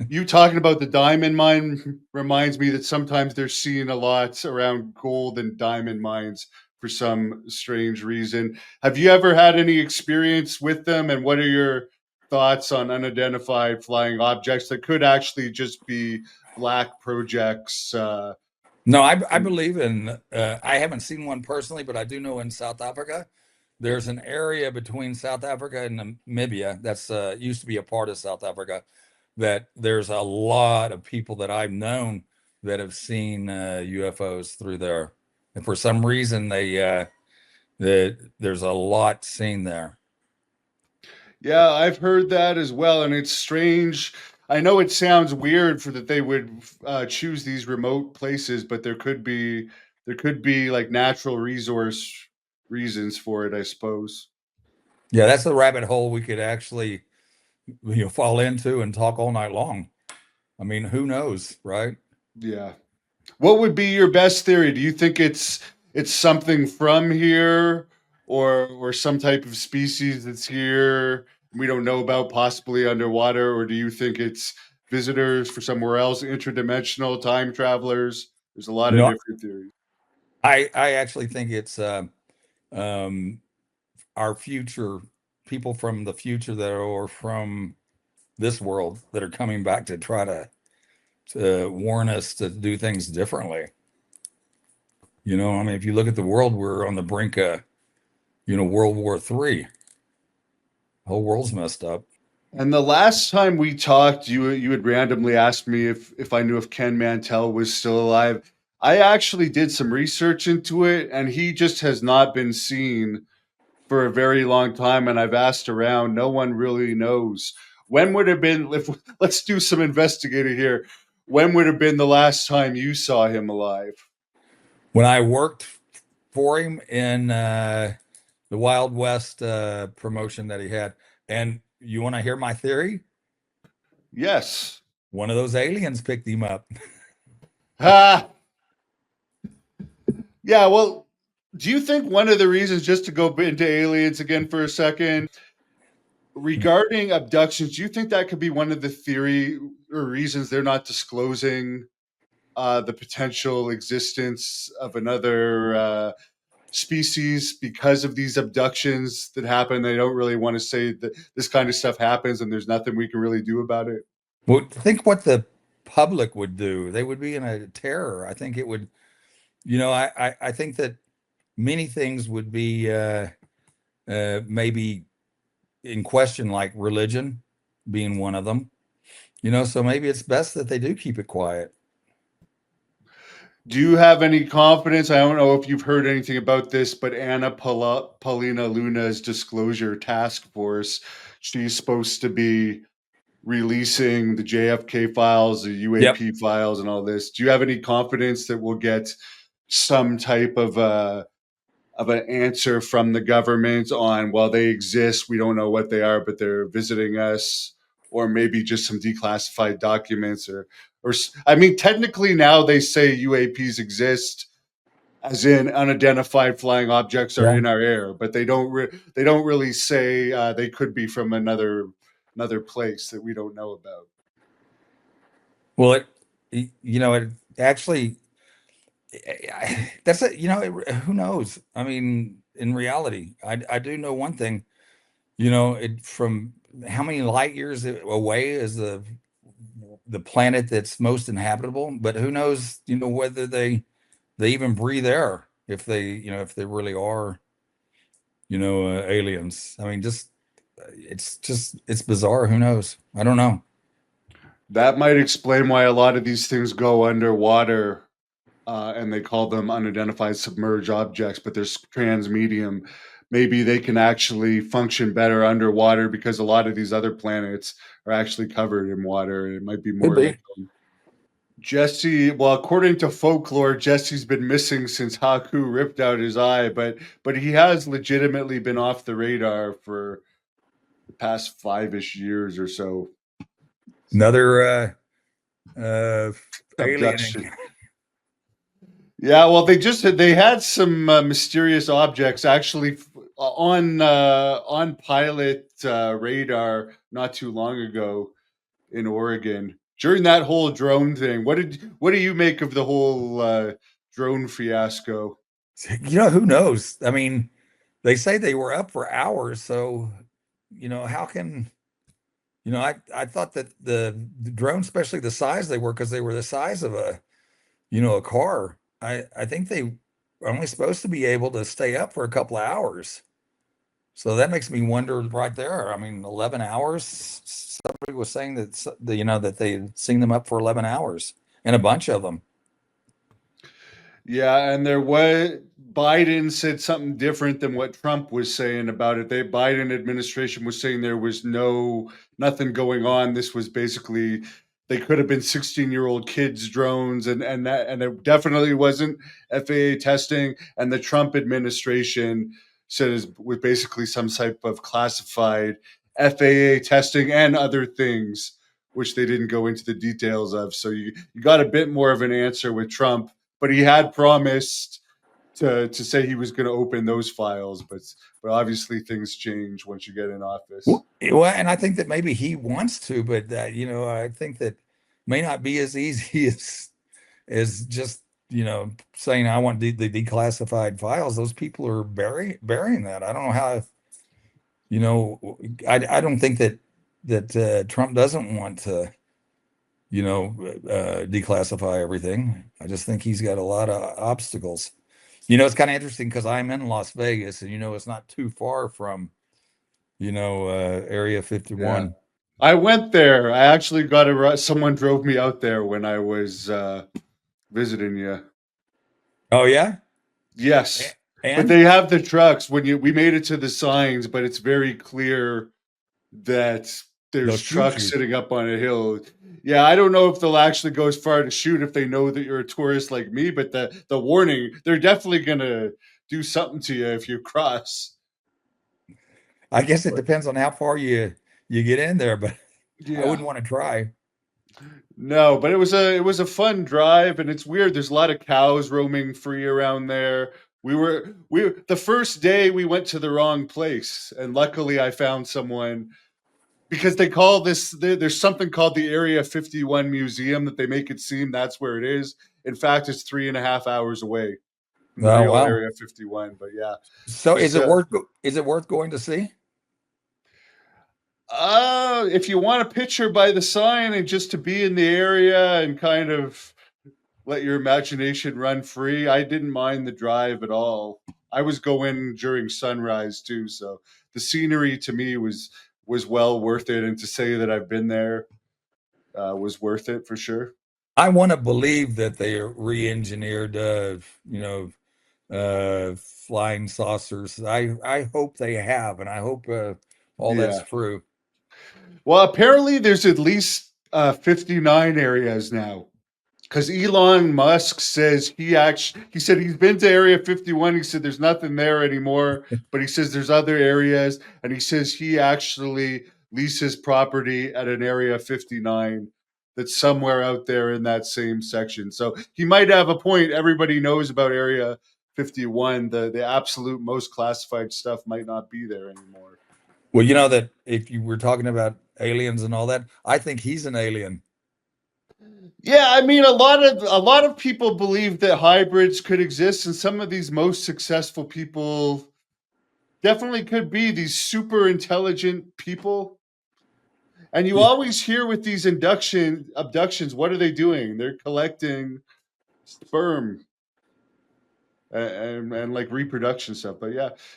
You talking about the diamond mine reminds me that sometimes they're seen a lot around gold and diamond mines for some strange reason. Have you ever had any experience with them? And what are your thoughts on unidentified flying objects that could actually just be black projects? No, I believe in, I haven't seen one personally, but I do know in South Africa, there's an area between South Africa and Namibia that's used to be a part of South Africa that there's a lot of people that I've known that have seen UFOs through there. And for some reason, there's a lot seen there. Yeah, I've heard that as well, and it's strange. I know it sounds weird for that they would choose these remote places, but there could be like natural resource reasons for it, I suppose. Yeah, that's the rabbit hole we could actually, fall into and talk all night long. I mean, who knows, right? Yeah. What would be your best theory? Do you think it's something from here, or some type of species that's here we don't know about, possibly underwater, or do you think it's visitors for somewhere else, interdimensional time travelers? There's a lot You of know, different theories. I actually think it's um, our future people from the future that are or from this world that are coming back to try to warn us to do things differently. I mean, if you look at the world, we're on the brink of, World War III. The whole world's messed up. And the last time we talked, you had randomly asked me if I knew if Ken Mantell was still alive. I actually did some research into it, and he just has not been seen for a very long time, and I've asked around. No one really knows. When would have been, if let's do some investigating here. When would have been the last time you saw him alive? When I worked for him in the Wild West promotion that he had, and you want to hear my theory? Yes. One of those aliens picked him up. Ha. Yeah, well, do you think one of the reasons, just to go into aliens again for a second, regarding abductions, do you think that could be one of the theory or reasons they're not disclosing the potential existence of another species because of these abductions that happen? They don't really want to say that this kind of stuff happens and there's nothing we can really do about it. Well, think what the public would do. They would be in a terror. I think it would, I think that many things would be maybe in question, like religion being one of them. So maybe it's best that they do keep it quiet. Do you have any confidence? I don't know if you've heard anything about this, but Paulina Luna's disclosure task force, she's supposed to be releasing the JFK files, the Yep. UAP files, and all this. Do you have any confidence that we'll get some type of an answer from the government on, well, they exist, we don't know what they are, but they're visiting us, or maybe just some declassified documents, or I mean, technically now they say UAPs exist, as in unidentified flying objects are Yeah. in our air, but they don't really say they could be from another place that we don't know about. Well, it actually, that's it. Who knows? I mean, in reality, I do know one thing. It from how many light years away is the planet that's most inhabitable, but who knows, whether they even breathe air if they really are, aliens. I mean, it's bizarre. Who knows? I don't know. That might explain why a lot of these things go underwater, and they call them unidentified submerged objects, but there's transmedium. Maybe they can actually function better underwater because a lot of these other planets are actually covered in water. It might be Could more like be. Jesse. Well, according to folklore, Jesse's been missing since Haku ripped out his eye, but he has legitimately been off the radar for the past 5-ish years or so. Another uh alien. Abduction. Yeah, well, they had some mysterious objects actually on pilot radar not too long ago in Oregon. During that whole drone thing, what do you make of the whole drone fiasco? Who knows? I mean, they say they were up for hours, so how can I thought that the drone, especially the size they were, because they were the size of a car. I think they are only supposed to be able to stay up for a couple of hours. So that makes me wonder right there. I mean, 11 hours. Somebody was saying that they'd seen them up for 11 hours and a bunch of them. Yeah, and there was Biden said something different than what Trump was saying about it. The Biden administration was saying there was nothing going on. This was basically they could have been 16-year-old kids drones and it definitely wasn't FAA testing. And the Trump administration said it was basically some type of classified FAA testing and other things, which they didn't go into the details of. So you got a bit more of an answer with Trump, but he had promised to say he was going to open those files, but obviously things change once you get in office. Well, and I think that maybe he wants to, but I think that may not be as easy as just saying I want the declassified files. Those people are burying that. I don't know how. I don't think that Trump doesn't want to declassify everything. I just think he's got a lot of obstacles. It's kind of interesting because I'm in Las Vegas, and it's not too far from Area Yeah, 51. I went there. I actually got someone drove me out there when I was visiting you. Oh yeah. Yes, but And they have the trucks. We made it to the signs, but it's very clear that they'll there's shoot trucks you. sitting up on a hill. Yeah, I don't know if they'll actually go as far to shoot if they know that you're a tourist like me, but the warning, they're definitely gonna do something to you if you cross. I guess it But depends on how far you get in there, but I yeah. wouldn't want to try. No, but it was a fun drive, and it's weird. There's a lot of cows roaming free around there. We the first day we went to the wrong place, and luckily I found someone because they call there's something called the Area 51 Museum that they make it seem that's where it is. In fact, it's 3.5 hours away from the Oh real wow. Area 51. But yeah, So just is it worth going to see? if you want a picture by the sign and just to be in the area and kind of let your imagination run free, I didn't mind the drive at all. I was going during sunrise too, so the scenery to me was well worth it. And to say that I've been there was worth it for sure. I want to believe that they re-engineered flying saucers. I hope they have, and I hope all that's Yeah. true. Well, apparently there's at least 59 areas now. Because Elon Musk says he said he's been to Area 51. He said there's nothing there anymore, but he says there's other areas, and he says he actually leases property at an Area 59 that's somewhere out there in that same section. So he might have a point. Everybody knows about Area 51. The absolute most classified stuff might not be there anymore. Well, you know that if you were talking about aliens and all that, I think he's an alien. Yeah, I mean a lot of people believe that hybrids could exist, and some of these most successful people definitely could be these super intelligent people. And you Yeah. always hear with these induction abductions, what are they doing? They're collecting sperm and like reproduction stuff. But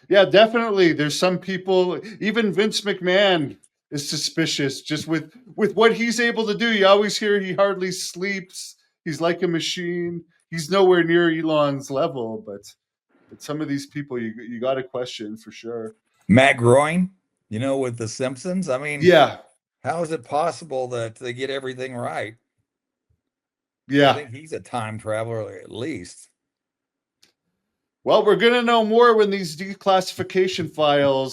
yeah, definitely. There's some people. Even Vince McMahon is suspicious. Just with what he's able to do, you always hear he hardly sleeps. He's like a machine. He's nowhere near Elon's level, but some of these people you got to question for sure. Matt Groening, with the Simpsons. I mean, Yeah, how is it possible that they get everything right? I yeah. think he's a time traveler at least. Well, we're gonna know more when these declassification files